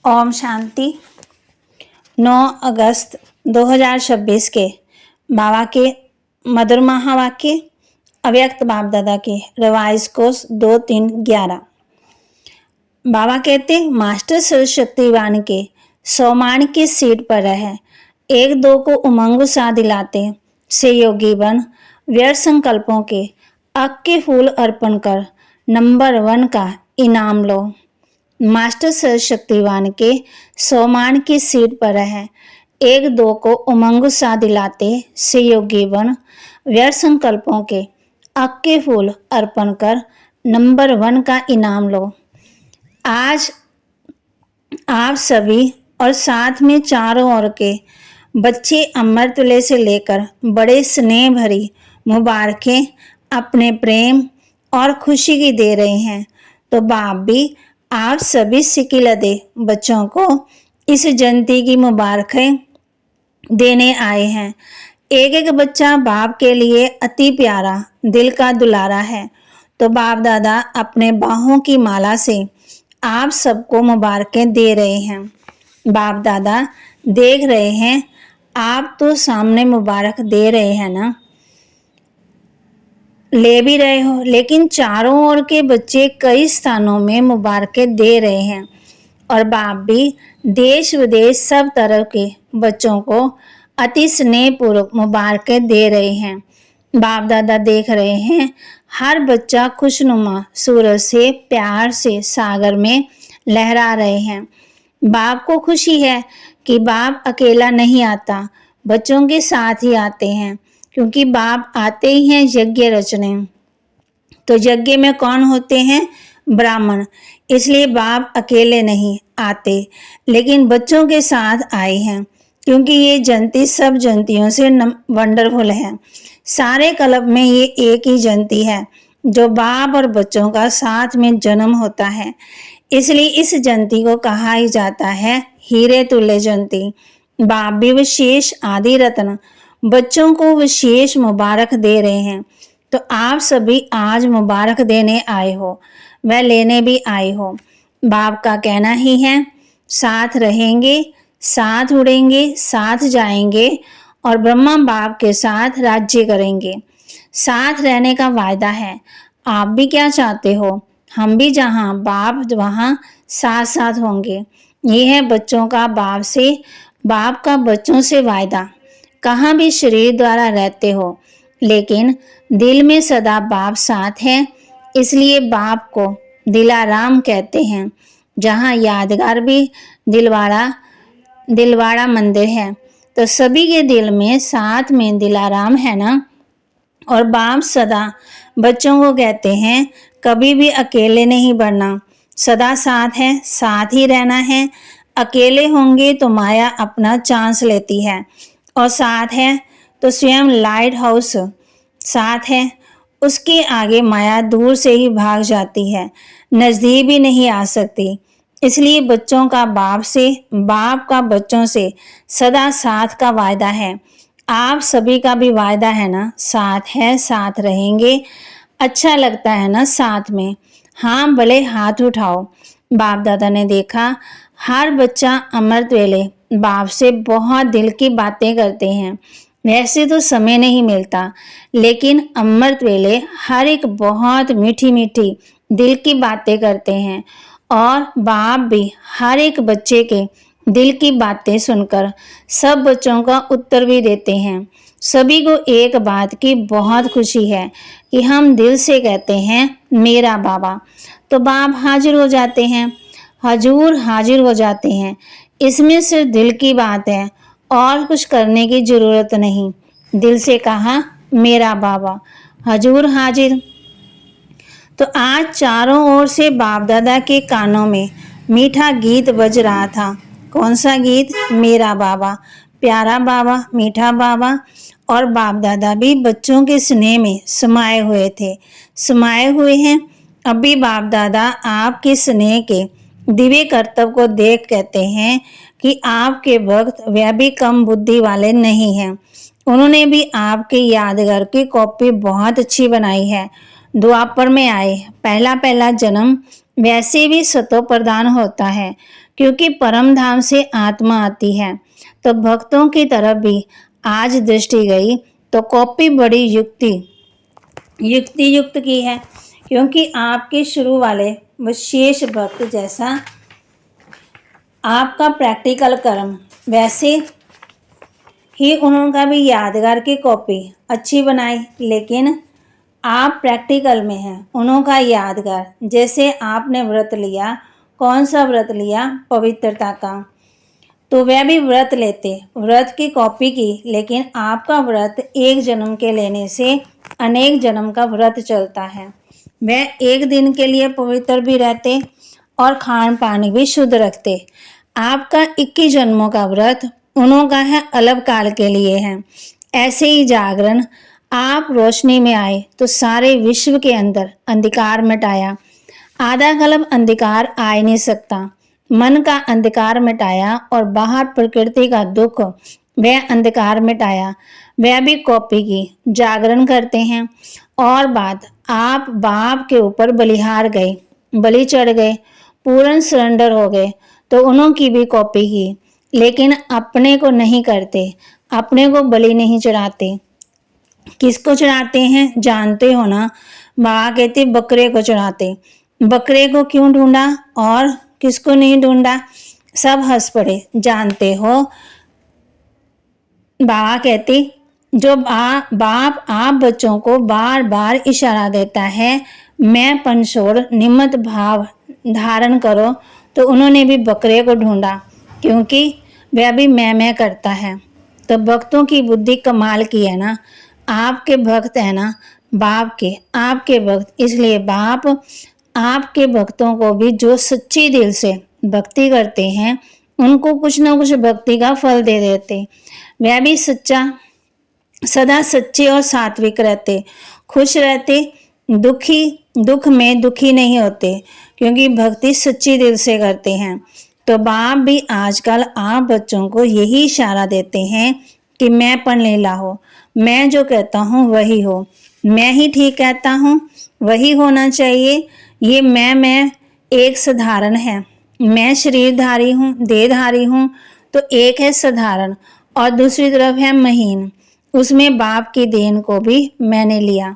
ओम शांति। 9 अगस्त 2026 के बाबा के मधुर महावाक्य अव्यक्त बाप दादा के रिवाइज कोर्स 2311। बाबा कहते मास्टर सर्वशक्तिवान के सोमान की सीट पर रहे, एक दो को उमंग सा दिलाते से योगी बन, व्यर्थ संकल्पों के अक के फूल अर्पण कर नंबर 1 का इनाम लो। मास्टर सर्वशक्तिवान के सोमान की सीट पर है, एक दो को उमंग सा दिलाते से योगी बन, व्यर्थ संकल्पों के अक के फूल अर्पण कर नंबर 1 का इनाम लो। आज आप सभी और साथ में चारों ओर के बच्चे अमृतवेले से लेकर बड़े स्नेह भरी मुबारकें अपने प्रेम और खुशी की दे रहे हैं, तो बाप भी आप सभी सिकिलदे बच्चों को इस जयंती की मुबारकें देने आए हैं। एक एक बच्चा बाप के लिए अति प्यारा, दिल का दुलारा है, तो बाप दादा अपने बाहों की माला से आप सबको मुबारकें दे रहे हैं। बाप दादा देख रहे हैं, आप तो सामने मुबारक दे रहे हैं ना, ले भी रहे हो, लेकिन चारों ओर के बच्चे कई स्थानों में मुबारकें दे रहे हैं और बाप भी देश विदेश सब तरह के बच्चों को अति स्नेहपूर्वक मुबारकें दे रहे हैं। बाप दादा देख रहे हैं, हर बच्चा खुशनुमा सूरज से प्यार से सागर में लहरा रहे हैं। बाप को खुशी है कि बाप अकेला नहीं आता, बच्चों के साथ ही आते हैं, क्योंकि बाप आते ही हैं यज्ञ रचने। तो यज्ञ में कौन होते हैं? ब्राह्मण। इसलिए बाप अकेले नहीं आते, लेकिन बच्चों के साथ आए हैं, क्योंकि ये जयंती सब जयंतियों से वंडरफुल है। सारे कल्प में ये एक ही जयंती है जो बाप और बच्चों का साथ में जन्म होता है। इसलिए इस जयंती को कहा ही जाता है हीरे तुल्य जयंती। बाप भी विशेष आदि रत्न बच्चों को विशेष मुबारक दे रहे हैं, तो आप सभी आज मुबारक देने आए हो, वह लेने भी आए हो। बाप का कहना ही है, साथ रहेंगे, साथ उड़ेंगे, साथ जाएंगे और ब्रह्मा बाप के साथ राज्य करेंगे। साथ रहने का वायदा है। आप भी क्या चाहते हो? हम भी जहाँ बाप वहाँ साथ साथ होंगे। ये है बच्चों का बाप से, बाप का बच्चों से वायदा। कहाँ भी शरीर द्वारा रहते हो, लेकिन दिल में सदा बाप साथ है, इसलिए बाप को दिलाराम कहते हैं। जहाँ यादगार भी दिलवाड़ा मंदिर है, तो सभी के दिल में साथ में दिलाराम है ना। और बाप सदा बच्चों को कहते हैं, कभी भी अकेले नहीं बढ़ना, सदा साथ है, साथ ही रहना है। अकेले होंगे तो माया अपना चांस लेती है, और साथ है तो स्वयं लाइट हाउस साथ है, उसके आगे माया दूर से ही भाग जाती है, नजदीक भी नहीं आ सकती। इसलिए बच्चों का बाप से, बाप का बच्चों से सदा साथ का वायदा है। आप सभी का भी वायदा है ना, साथ है, साथ रहेंगे। अच्छा लगता है ना साथ में? हाँ, भले हाथ उठाओ। बाप दादा ने देखा हर बच्चा अमृत वेले बाप से बहुत दिल की बातें करते हैं। वैसे तो समय नहीं मिलता, लेकिन अमृत वेले हर एक बहुत मीठी मीठी दिल की बातें करते हैं, और बाप भी हर एक बच्चे के दिल की बातें सुनकर सब बच्चों का उत्तर भी देते हैं। सभी को एक बात की बहुत खुशी है कि हम दिल से कहते हैं मेरा बाबा, तो बाप हाजिर हो जाते हैं, हजूर हाजिर हो जाते हैं। इसमें सिर्फ दिल की बात है, और कुछ करने की जरूरत नहीं। दिल से कहा मेरा बाबा, हजूर हाजिर। तो आज चारों ओर से बाप दादा के कानों में मीठा गीत बज रहा था। कौन सा गीत? मेरा बाबा, प्यारा बाबा, मीठा बाबा। और बाप दादा भी बच्चों के स्नेह में समाये हुए थे, समाये हुए हैं। अभी बाप दादा आपके स्नेह के दिव्य कर्तव्य को देख कहते हैं कि आपके भक्त वह भी कम बुद्धि वाले नहीं हैं। उन्होंने भी आपके यादगार की कॉपी बहुत अच्छी बनाई है। द्वापर में आए, पहला जन्म वैसे भी सतो प्रधान होता है, क्योंकि परम धाम से आत्मा आती है। तो भक्तों की तरफ भी आज दृष्टि गई तो कॉपी बड़ी युक्ति युक्त की है, क्योंकि आपके शुरू वाले विशेष भक्त जैसा आपका प्रैक्टिकल कर्म, वैसे ही उनका भी यादगार की कॉपी अच्छी बनाई। लेकिन आप प्रैक्टिकल में हैं, उनका यादगार, जैसे आपने व्रत लिया, कौन सा व्रत लिया, पवित्रता का, तो वह भी व्रत लेते, व्रत की कॉपी की। लेकिन आपका व्रत एक जन्म के लेने से अनेक जन्म का व्रत चलता है। वह एक दिन के लिए पवित्र भी रहते और खान पान भी शुद्ध रखते। आपका 21 जन्मों का व्रत उनका है, अलग काल के लिए है। ऐसे ही जागरण, आप रोशनी में आए तो सारे विश्व के अंदर अंधकार मिटाया। आधा कल्प अंधकार आ ही नहीं सकता। मन का अंधकार मिटाया और बाहर प्रकृति का दुख, वह अंधकार मिटाया, वह भी कॉपी की। जागरण करते हैं और बात, आप बाप के ऊपर बलिहार गए, बलि चढ़ गए, पूर्ण सरेंडर हो गए, तो उनकी भी कॉपी की। लेकिन अपने को नहीं करते, अपने को बलि नहीं चढ़ाते। किसको चढ़ाते हैं जानते हो ना? बाबा कहते बकरे को चढ़ाते। बकरे को क्यों ढूंढा और किसको नहीं ढूंढा? सब हंस पड़े। जानते हो, बाबा कहते जो बाप आप बच्चों को बार बार इशारा देता है, मैं पन छोड़ निमित्त भाव धारण करो, तो उन्होंने भी बकरे को ढूंढा, क्योंकि वह भी मैं करता है। तो भक्तों की बुद्धि कमाल की है ना। आपके भक्त है ना, बाप के, आपके भक्त, इसलिए बाप आपके भक्तों को भी जो सच्ची दिल से भक्ति करते हैं, उनको कुछ ना कुछ भक्ति का फल दे देते। वह भी सदा सच्चे और सात्विक रहते, खुश रहते, दुख में दुखी नहीं होते, क्योंकि भक्ति सच्ची दिल से करते हैं। तो बाप भी आजकल आप बच्चों को यही इशारा देते हैं कि मैं पन लीला हो, मैं जो कहता हूँ वही हो, मैं ही ठीक कहता हूँ, वही होना चाहिए। ये मैं एक साधारण है, मैं शरीरधारी हूँ, देहधारी हूँ, तो एक है साधारण और दूसरी तरफ है महीन। उसमें बाप की देन को भी मैंने लिया,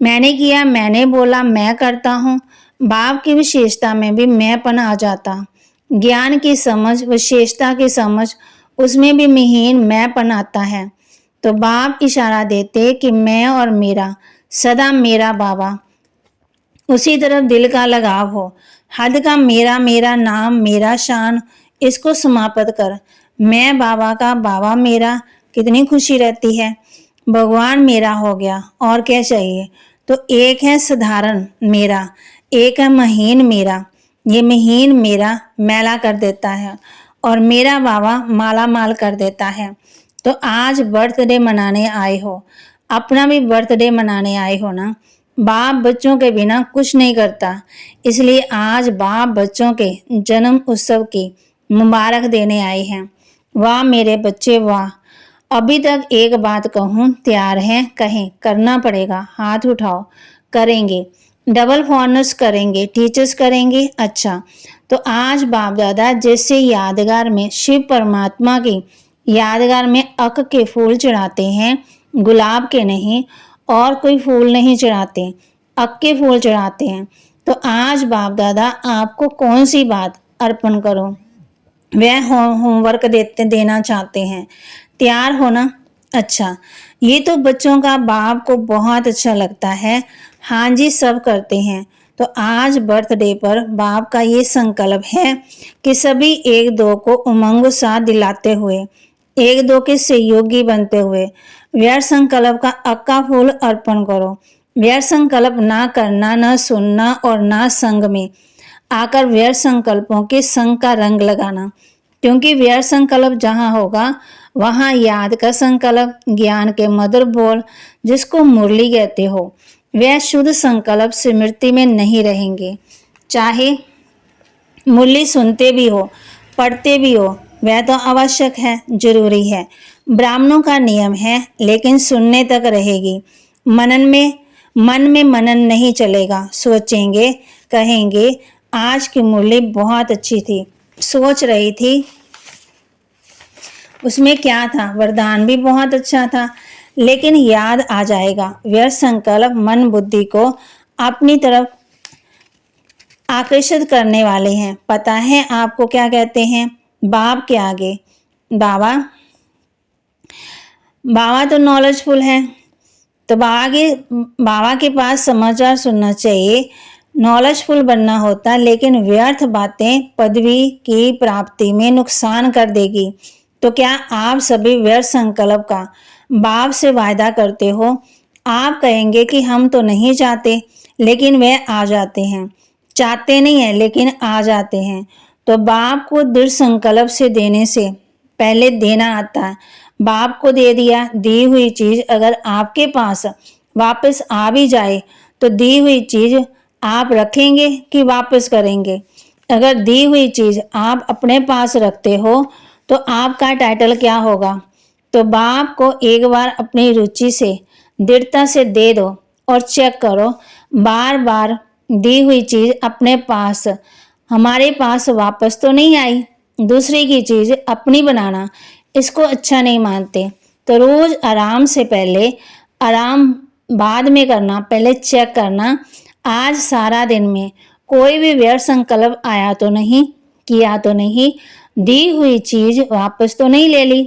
मैंने किया, मैंने बोला, मैं करता हूँ। बाप की विशेषता में भी मैंपन आ जाता। ज्ञान की समझ, विशेषता की समझ, उसमें भी महीन मैंपन आता है। तो बाप इशारा देते कि मैं और मेरा, सदा मेरा बाबा, उसी तरफ दिल का लगाव हो। हद का मेरा, मेरा नाम, मेरा शान, इसको समाप्त कर। मैं बाबा का, बाबा मेरा, कितनी खुशी रहती है। भगवान मेरा हो गया, और क्या चाहिए। तो एक है साधारण मेरा, एक है महीन मेरा। ये महीन मेरा मैला कर देता है और मेरा बाबा माला माल कर देता है। तो आज बर्थडे मनाने आए हो, अपना भी बर्थडे मनाने आए हो ना। बाप बच्चों के बिना कुछ नहीं करता, इसलिए आज बाप बच्चों के जन्म उत्सव की मुबारक देने आए हैं। वाह मेरे बच्चे वाह। अभी तक एक बात कहूँ, तैयार हैं? कहें, करना पड़ेगा, हाथ उठाओ। करेंगे, डबल फॉर्नर्स करेंगे, टीचर्स करेंगे। अच्छा, तो आज बाप दादा जैसे यादगार में शिव परमात्मा की यादगार में अक के फूल चढ़ाते हैं, गुलाब के नहीं, और कोई फूल नहीं चढ़ाते, अक के फूल चढ़ाते हैं। तो आज बाप दादा आपको कौन सी बात अर्पण करो, वह होमवर्क देना चाहते हैं। तैयार होना। अच्छा, ये तो बच्चों का बाप को बहुत अच्छा लगता है। हाँ जी, सब करते हैं। तो आज बर्थडे पर बाप का ये संकल्प है कि सभी एक दो को उमंग सा दिलाते हुए, एक दो के सहयोगी बनते हुए व्यर्थ संकल्प का अक्का फूल अर्पण करो। व्यर्थ संकल्प ना करना, ना सुनना और ना संग में आकर व्यर्थ संकल्पों के संग का रंग लगाना, क्योंकि व्यर्थ संकल्प जहाँ होगा वहाँ याद का संकल्प, ज्ञान के मधुर बोल, जिसको मुरली कहते हो, वह शुद्ध संकल्प स्मृति में नहीं रहेंगे। चाहे मुरली सुनते भी हो, पढ़ते भी हो, वह तो आवश्यक है, जरूरी है, ब्राह्मणों का नियम है, लेकिन सुनने तक रहेगी। मनन में मन में मनन नहीं चलेगा, सोचेंगे, कहेंगे आज की मुरली बहुत अच्छी थी, सोच रही थी उसमें क्या था, वरदान भी बहुत अच्छा था, लेकिन याद आ जाएगा। व्यर्थ संकल्प मन बुद्धि को अपनी तरफ आकर्षित करने वाले हैं। पता है आपको क्या कहते हैं? बाप के आगे बाबा, बाबा तो नॉलेजफुल है, तो बाबा के पास समाचार सुनना चाहिए, नॉलेजफुल बनना होता, लेकिन व्यर्थ बातें पदवी की प्राप्ति में नुकसान कर देगी। तो क्या आप सभी व्यर्थ संकल्प का बाप से वायदा करते हो? आप कहेंगे कि हम तो नहीं चाहते, लेकिन वे आ जाते हैं। चाहते नहीं है लेकिन आ जाते हैं। तो बाप को दृढ़ संकल्प से देने से पहले देना आता है। बाप को दे दिया, दी हुई चीज अगर आपके पास वापस आ भी जाए तो दी हुई चीज आप रखेंगे कि वापस करेंगे? अगर दी हुई चीज आप अपने पास रखते हो तो आपका टाइटल क्या होगा? तो बाप को एक बार अपनी रुचि से दृढ़ता से दे दो और चेक करो, बार बार दी हुई चीज अपने पास हमारे पास वापस तो नहीं आई। दूसरे की चीज अपनी बनाना, इसको अच्छा नहीं मानते। तो रोज आराम से पहले, आराम बाद में करना, पहले चेक करना आज सारा दिन में कोई भी व्यर्थ संकल्प आया तो नहीं, किया तो नहीं, दी हुई चीज वापस तो नहीं ले ली।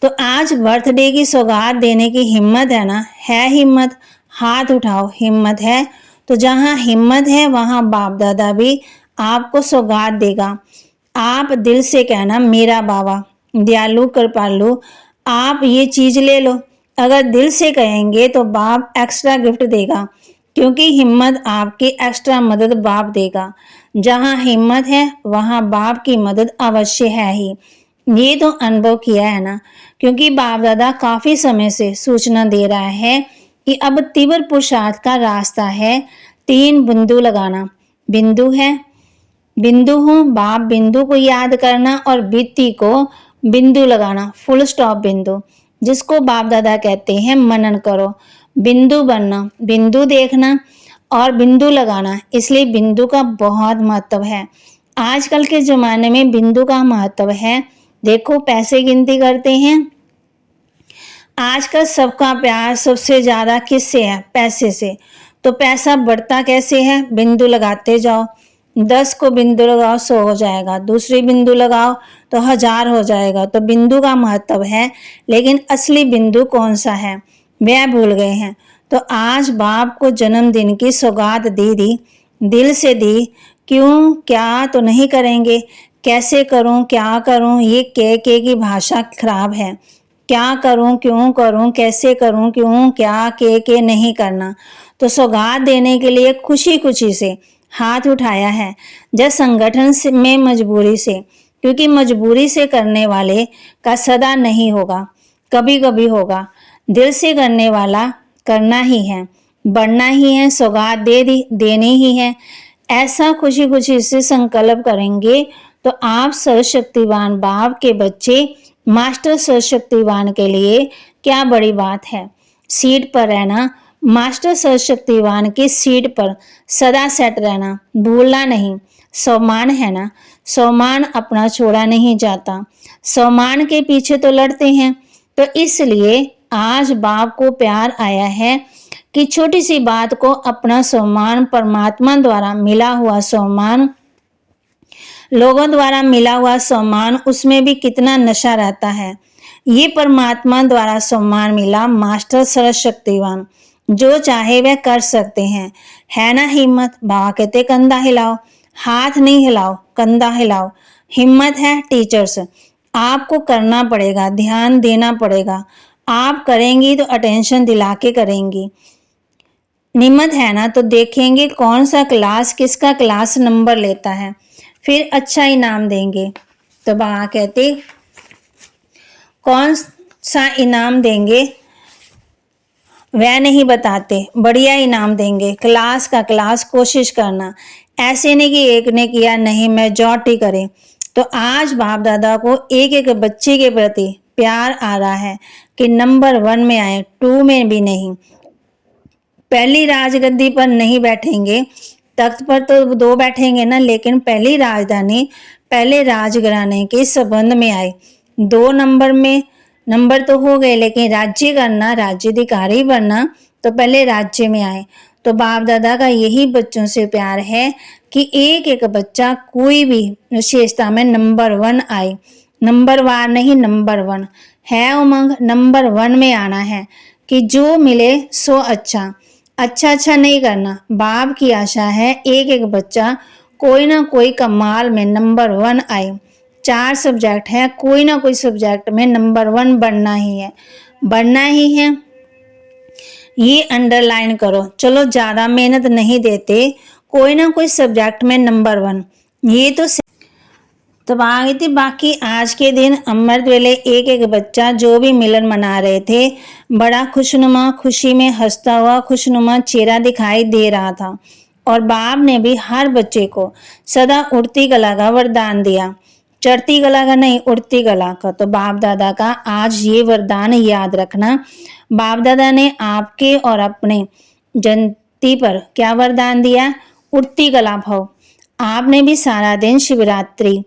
तो आज बर्थडे की सौगात देने की हिम्मत है ना? है हिम्मत? हाथ उठाओ, हिम्मत है? तो जहां हिम्मत है वहां बाप दादा भी आपको सौगात देगा। आप दिल से कहना, मेरा बाबा दयालु कृपालु, आप ये चीज ले लो। अगर दिल से कहेंगे तो बाप एक्स्ट्रा गिफ्ट देगा, क्योंकि हिम्मत आपकी एक्स्ट्रा मदद बाप देगा। जहां हिम्मत है वहां बाप की मदद अवश्य है ही। ये तो अनुभव किया है ना, क्योंकि बाप दादा काफी समय से सूचना दे रहा है कि अब तीव्र पुरुषार्थ का रास्ता है 3 बिंदु लगाना। बिंदु है, बिंदु हूँ, बाप बिंदु को याद करना और बीती को बिंदु लगाना, फुल स्टॉप बिंदु, जिसको बाप दादा कहते हैं मनन करो। बिंदु बनना, बिंदु देखना और बिंदु लगाना, इसलिए बिंदु का बहुत महत्व है। आजकल के जमाने में बिंदु का महत्व है। देखो पैसे गिनती करते हैं, आजकल सबका प्यार सबसे ज्यादा किससे है? पैसे से। तो पैसा बढ़ता कैसे है? बिंदु लगाते जाओ। 10 को बिंदु लगाओ 100 हो जाएगा, दूसरी बिंदु लगाओ तो 1000 हो जाएगा। तो बिंदु का महत्व है, लेकिन असली बिंदु कौन सा है वह भूल गए हैं। तो आज बाप को जन्मदिन की सौगात दी, दिल से दी। क्यों, क्या तो नहीं करेंगे, कैसे करूं, क्या करूं, ये के की भाषा खराब है। क्या करूं, क्यों करूं, कैसे करूं, क्यों, क्या, के नहीं करना। तो सौगात देने के लिए खुशी खुशी से हाथ उठाया है, जब संगठन में मजबूरी से, क्योंकि मजबूरी से करने वाले का सदा नहीं होगा, कभी कभी होगा। दिल से करने वाला करना ही है, बढ़ना ही है, सौगात देनी ही है। ऐसा खुशी खुशी से संकल्प करेंगे तो आप सर्वशक्तिवान बाप के बच्चे मास्टर सर्वशक्तिवान के लिए क्या बड़ी बात है। सीट पर रहना, मास्टर सर्वशक्तिवान की सीट पर सदा सेट रहना, भूलना नहीं। सम्मान है ना, सम्मान अपना छोड़ा नहीं जाता, सम्मान के पीछे तो लड़ते हैं। तो इसलिए आज बाप को प्यार आया है कि छोटी सी बात को अपना सम्मान, परमात्मा द्वारा मिला हुआ सम्मान, लोगों द्वारा मिला हुआ सम्मान, उसमें भी कितना नशा रहता है। ये परमात्मा द्वारा सम्मान मिला, मास्टर सर्वशक्तिवान, जो चाहे वह कर सकते हैं। है ना हिम्मत? बाबा कहते कंधा हिलाओ, हाथ नहीं हिलाओ, कंधा हिलाओ। हिम्मत है टीचर्स, आपको करना पड़ेगा, ध्यान देना पड़ेगा। आप करेंगी तो अटेंशन दिला के करेंगी। हिम्मत है ना, तो देखेंगे कौन सा क्लास, किसका क्लास नंबर लेता है, फिर अच्छा इनाम देंगे। तो बाबा कहते कौन सा इनाम देंगे वह नहीं बताते, बढ़िया इनाम देंगे। क्लास का क्लास कोशिश करना, ऐसे नहीं कि एक ने किया नहीं मेजॉरिटी करे। तो आज बाप दादा को एक एक बच्चे के प्रति प्यार आ रहा है कि नंबर 1 में आए, 2 में भी नहीं। पहली राजगद्दी पर नहीं बैठेंगे, तख्त पर तो 2 बैठेंगे ना, लेकिन पहली राजधानी पहले राजघराने के संबंध में आए। 2 नंबर तो हो गए, लेकिन राज्य करना, राज्याधिकारी बनना तो पहले राज्य में आए। तो बाप दादा का यही बच्चों से प्यार है कि एक एक बच्चा कोई भी विशेषता में नंबर 1 आए। नंबर वार नहीं, नंबर 1 है उमंग, नंबर 1 में आना है कि जो मिले सो अच्छा नहीं करना। बाप की आशा है एक एक बच्चा कोई ना कोई कमाल में नंबर 1 आए। 4 सब्जेक्ट है, कोई ना कोई सब्जेक्ट में नंबर 1 बनना ही है। ये अंडरलाइन करो। चलो ज़्यादा मेहनत नहीं देते, कोई ना कोई सब्जेक्ट में नंबर 1, ये तो आगे थी। बाकी आज के दिन अमृत वेले एक एक बच्चा जो भी मिलन मना रहे थे, बड़ा खुशनुमा, खुशी में हंसता हुआ खुशनुमा चेहरा दिखाई दे रहा था। और बाप ने भी हर बच्चे को सदा उड़ती कला का वरदान दिया। चढ़ती कला का नहीं, उड़ती कला का। तो बाप दादा का आज ये वरदान याद रखना। बाप दादा ने आपके और अपने जनती पर क्या वरदान दिया? उड़ती कला भाव। आपने भी सारा दिन शिवरात्रि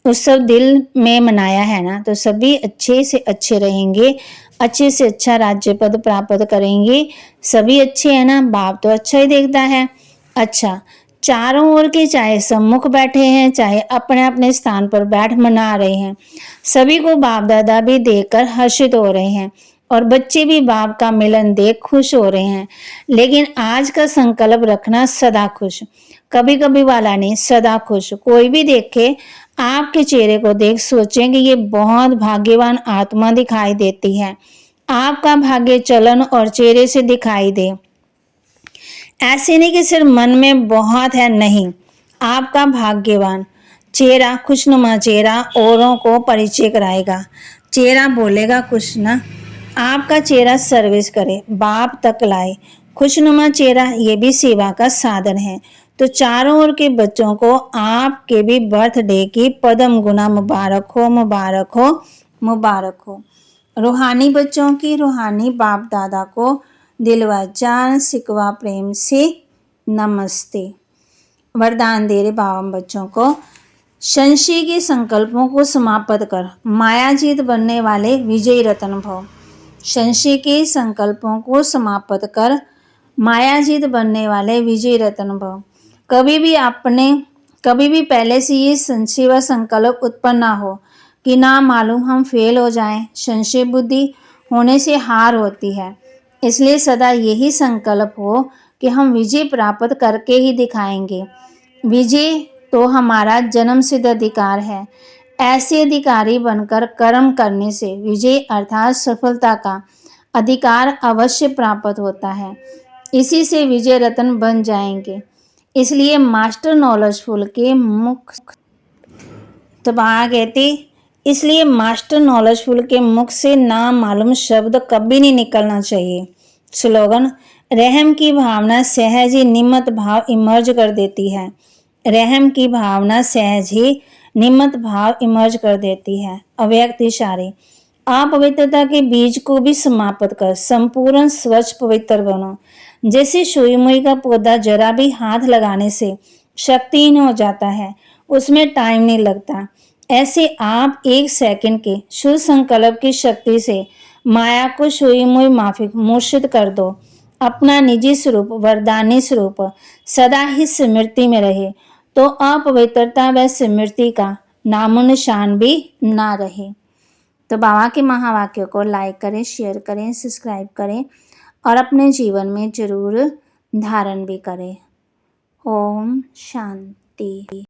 उत्सव दिल में मनाया है ना, तो सभी अच्छे से अच्छे रहेंगे, अच्छे से अच्छा राज्य पद प्राप्त करेंगे। सभी अच्छे हैं ना, बाप तो अच्छा ही देखता है। अच्छा, चारों ओर के चाहे सम्मुख बैठे हैं, चाहे अपने अपने स्थान पर बैठ मना रहे हैं, सभी को बाप दादा भी देखकर हर्षित हो रहे हैं और बच्चे भी बाप का मिलन देख खुश हो रहे हैं। लेकिन आज का संकल्प रखना सदा खुश, कभी कभी वाला नहीं, सदा खुश। कोई भी देखे आपके चेहरे को देख सोचें कि ये बहुत भाग्यवान आत्मा दिखाई देती है। आपका भाग्य चलन और चेहरे से दिखाई दे। ऐसे नहीं कि सिर्फ मन में बहुत है, नहीं, आपका भाग्यवान चेहरा, खुशनुमा चेहरा औरों को परिचय कराएगा। चेहरा बोलेगा कुछ ना, आपका चेहरा सर्विस करे, बाप तक लाए। खुशनुमा चेहरा ये भी सेवा का साधन है। तो चारों ओर के बच्चों को आपके भी बर्थडे की पदम गुना मुबारक हो, मुबारक हो, मुबारक हो। रूहानी बच्चों की रूहानी बाप दादा को दिलवा जान सिकवा प्रेम से नमस्ते। वरदान दे रहे बाबा बच्चों को, संशय के संकल्पों को समाप्त कर मायाजीत बनने वाले विजयी रतन भव। संशय के संकल्पों को समाप्त कर मायाजीत बनने वाले विजयी रतन भव। कभी भी पहले से ये संशय व संकल्प उत्पन्न ना हो कि ना मालूम हम फेल हो जाएं। संशय बुद्धि होने से हार होती है, इसलिए सदा यही संकल्प हो कि हम विजय प्राप्त करके ही दिखाएंगे। विजय तो हमारा जन्म सिद्ध अधिकार है। ऐसे अधिकारी बनकर कर्म करने से विजय अर्थात सफलता का अधिकार अवश्य प्राप्त होता है। इसी से विजय रत्न बन जाएंगे। इसलिए मास्टर नॉलेजफुल के मुख इसलिए मास्टर नॉलेजफुल के मुख से ना मालूम शब्द कभी नहीं निकलना चाहिए। स्लोगन, रहम की भावना सहज ही निमत भाव इमर्ज कर देती है। रहम की भावना सहज ही निमत भाव इमर्ज कर देती है। अव्यक्त इशारे, अपवित्रता के बीज को भी समाप्त कर संपूर्ण स्वच्छ पवित्र बनो। जैसे सुई मुई का पौधा जरा भी हाथ लगाने से शक्तिहीन हो जाता है, उसमें टाइम नहीं लगता, ऐसे आप 1 सेकंड के शुद्ध संकल्प की शक्ति से माया को सुई मुई माफिक मूर्छित कर दो। अपना निजी स्वरूप, वरदानी स्वरूप सदा ही स्मृति में रहे, तो अपवित्रता व स्मृति का नामो निशान भी ना रहे। तो बाबा के महावाक्यों को लाइक करें, शेयर करें, सब्सक्राइब करें और अपने जीवन में जरूर धारण भी करें। ओम शांति।